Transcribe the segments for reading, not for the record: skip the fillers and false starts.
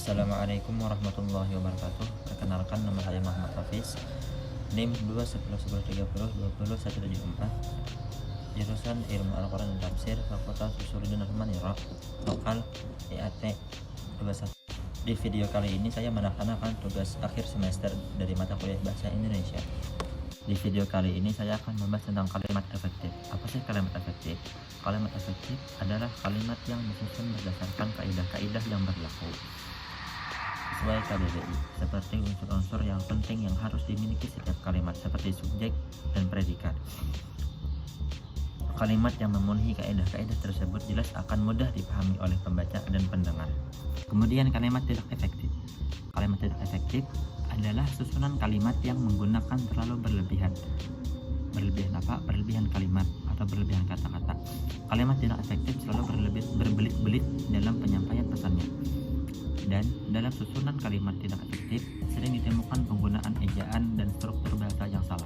Assalamualaikum warahmatullahi wabarakatuh. Perkenalkan, nama saya Muhammad Hafiz, NIM 21110302074, jurusan Ilmu Al-Quran dan Tafsir, Fakultas Usuluddin Al-Manirah, lokal IAT 21. Di video kali ini saya melaksanakan tugas akhir semester dari mata kuliah Bahasa Indonesia. Di video kali ini saya akan membahas tentang kalimat efektif. Apa sih kalimat efektif? Kalimat efektif adalah kalimat yang disusun berdasarkan kaidah-kaidah yang berlaku sesuai KBBI, seperti unsur-unsur yang penting yang harus dimiliki setiap kalimat, seperti subjek dan predikat. Kalimat yang memenuhi kaidah-kaidah tersebut jelas akan mudah dipahami oleh pembaca dan pendengar. Kemudian kalimat tidak efektif. Kalimat tidak efektif adalah susunan kalimat yang menggunakan terlalu berlebihan. Berlebihan kalimat atau berlebihan kata-kata. Kalimat tidak efektif selalu berbelit-belit dalam penyampaian pesannya. Dan dalam susunan kalimat tidak efektif sering ditemukan penggunaan ejaan dan struktur bahasa yang salah.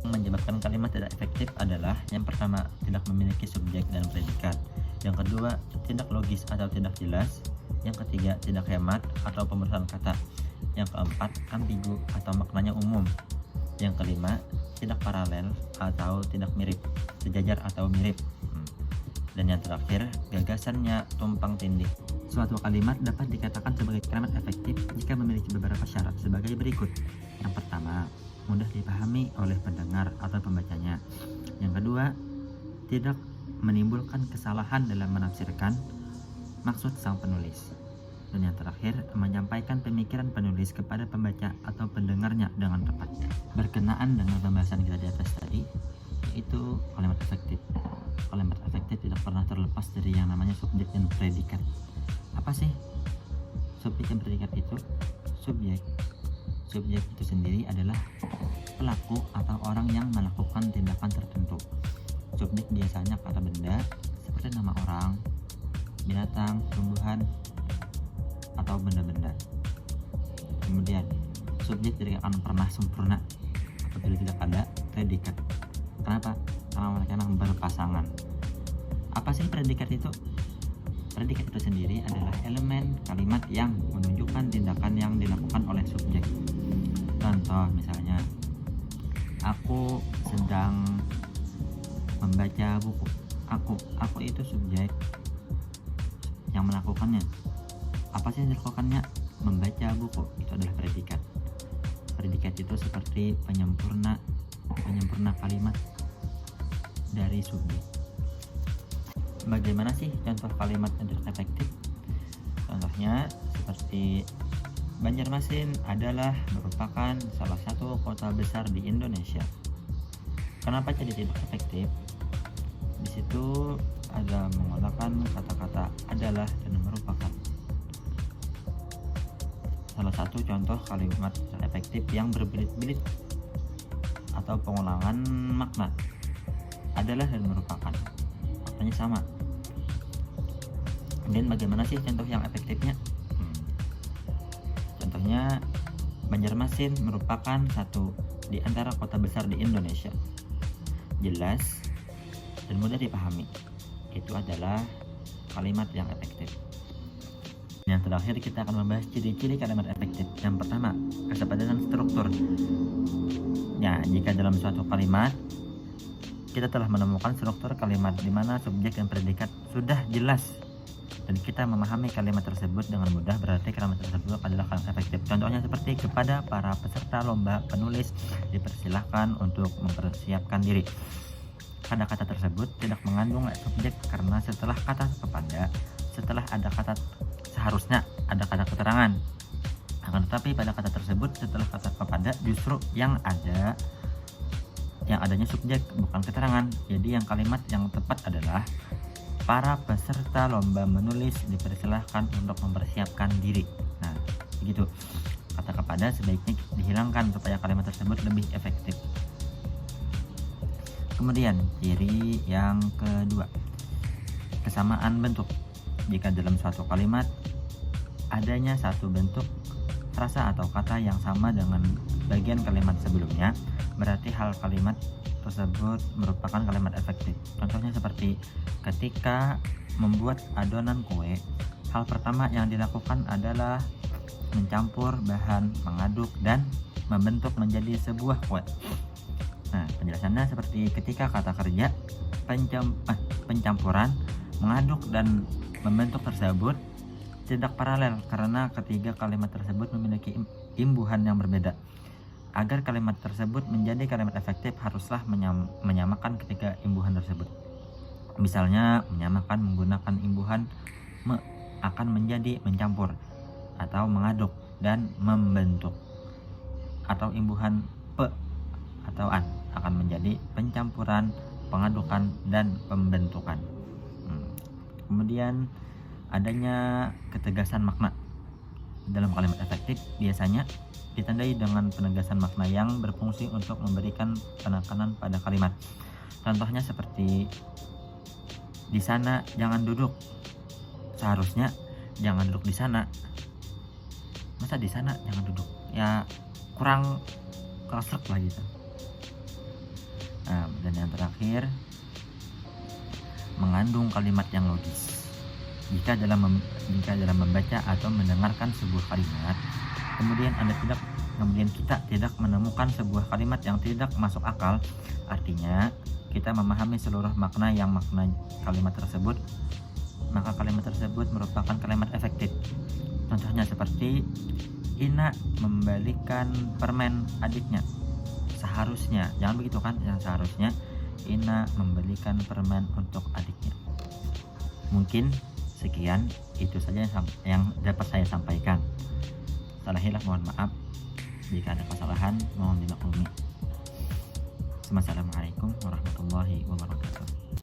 Yang menyebabkan kalimat tidak efektif adalah yang pertama, tidak memiliki subjek dan predikat. Yang kedua, tidak logis atau tidak jelas. Yang ketiga, tidak hemat atau pemrosesan kata. Yang keempat, ambigu atau maknanya umum. Yang kelima, tidak paralel atau tidak mirip, sejajar atau mirip. Dan yang terakhir, gagasannya tumpang tindih. Suatu kalimat dapat dikatakan sebagai kalimat efektif jika memiliki beberapa syarat sebagai berikut. Yang pertama, mudah dipahami oleh pendengar atau pembacanya. Yang kedua, tidak menimbulkan kesalahan dalam menafsirkan maksud sang penulis. Dan yang terakhir, menyampaikan pemikiran penulis kepada pembaca atau pendengarnya dengan tepat. Berkenaan dengan pembahasan kita di atas tadi, yaitu kalimat efektif. Kalimat efektif tidak pernah terlepas dari yang namanya subjek dan predikat. Apa sih subjek dan predikat itu? Subjek itu sendiri adalah pelaku atau orang yang melakukan tindakan tertentu. Subjek biasanya kata benda seperti nama orang, binatang, tumbuhan, atau benda-benda. Kemudian subjek tidak akan pernah sempurna apabila tidak ada predikat. Kenapa? Karena mereka memang berpasangan. Apa sih predikat itu? Predikat itu sendiri adalah elemen kalimat yang menunjukkan tindakan yang dilakukan oleh subjek. Contoh misalnya, aku sedang membaca buku. Aku itu subjek yang melakukannya. Apa sih yang dilakukannya? Membaca buku. Itu adalah predikat. Predikat itu seperti penyempurna kalimat dari subjek. Bagaimana sih contoh kalimat yang tidak efektif? Contohnya seperti Banjarmasin adalah merupakan salah satu kota besar di Indonesia. Kenapa jadi tidak efektif? Di situ ada menggunakan kata-kata adalah dan merupakan. Salah satu contoh kalimat tidak efektif yang berbelit-belit atau pengulangan makna. Adalah dan merupakan, maknanya sama. Dan bagaimana sih contoh yang efektifnya? Contohnya, Banjarmasin merupakan satu di antara kota besar di Indonesia. Jelas dan mudah dipahami. Itu adalah kalimat yang efektif. Yang terakhir, kita akan membahas ciri-ciri kalimat efektif. Yang pertama, kesepakatan struktur. Ya, jika dalam suatu kalimat kita telah menemukan struktur kalimat di mana subjek dan predikat sudah jelas dan kita memahami kalimat tersebut dengan mudah, berarti kalimat tersebut adalah kalimat efektif. Contohnya seperti, kepada para peserta lomba penulis dipersilahkan untuk mempersiapkan diri. Kata-kata tersebut tidak mengandung subjek karena setelah kata kepada, setelah ada kata seharusnya ada kata keterangan. Akan tetapi pada kata tersebut setelah kata kepada justru yang adanya subjek bukan keterangan. Jadi yang kalimat yang tepat adalah para peserta lomba menulis dipersilahkan untuk mempersiapkan diri. Nah, begitu. Kata kepada sebaiknya dihilangkan supaya kalimat tersebut lebih efektif. Kemudian ciri yang kedua, kesamaan bentuk. Jika dalam suatu kalimat adanya satu bentuk frasa atau kata yang sama dengan bagian kalimat sebelumnya, berarti hal kalimat tersebut merupakan kalimat efektif. Contohnya seperti, ketika membuat adonan kue, Hal pertama yang dilakukan adalah mencampur bahan, mengaduk, dan membentuk menjadi sebuah kue. Nah, penjelasannya seperti ketika kata kerja pencampuran, mengaduk, dan membentuk tersebut tidak paralel karena ketiga kalimat tersebut memiliki imbuhan yang berbeda. Agar kalimat tersebut menjadi kalimat efektif, haruslah menyamakan ketiga imbuhan tersebut. Misalnya, menyamakan menggunakan imbuhan me akan menjadi mencampur atau mengaduk dan membentuk, atau imbuhan pe atau an akan menjadi pencampuran, pengadukan, dan pembentukan. Kemudian adanya ketegasan makna dalam kalimat efektif biasanya ditandai dengan penegasan makna yang berfungsi untuk memberikan penekanan pada kalimat. Contohnya seperti di sana jangan duduk, seharusnya jangan duduk di sana. Masa di sana jangan duduk? Ya kurang srek lah gitu. Nah, dan yang terakhir, mengandung kalimat yang logis. Jika dalam membaca atau mendengarkan sebuah kalimat, kemudian kita tidak menemukan sebuah kalimat yang tidak masuk akal, artinya kita memahami seluruh makna kalimat tersebut, maka kalimat tersebut merupakan kalimat efektif. Contohnya seperti Ina membalikan permen adiknya. Seharusnya, jangan begitu kan, yang seharusnya Ina membelikan permen untuk adiknya. Mungkin sekian, itu saja yang dapat saya sampaikan. Salah hilaf mohon maaf, jika ada kesalahan mohon dimaklumi. Wassalamualaikum warahmatullahi wabarakatuh.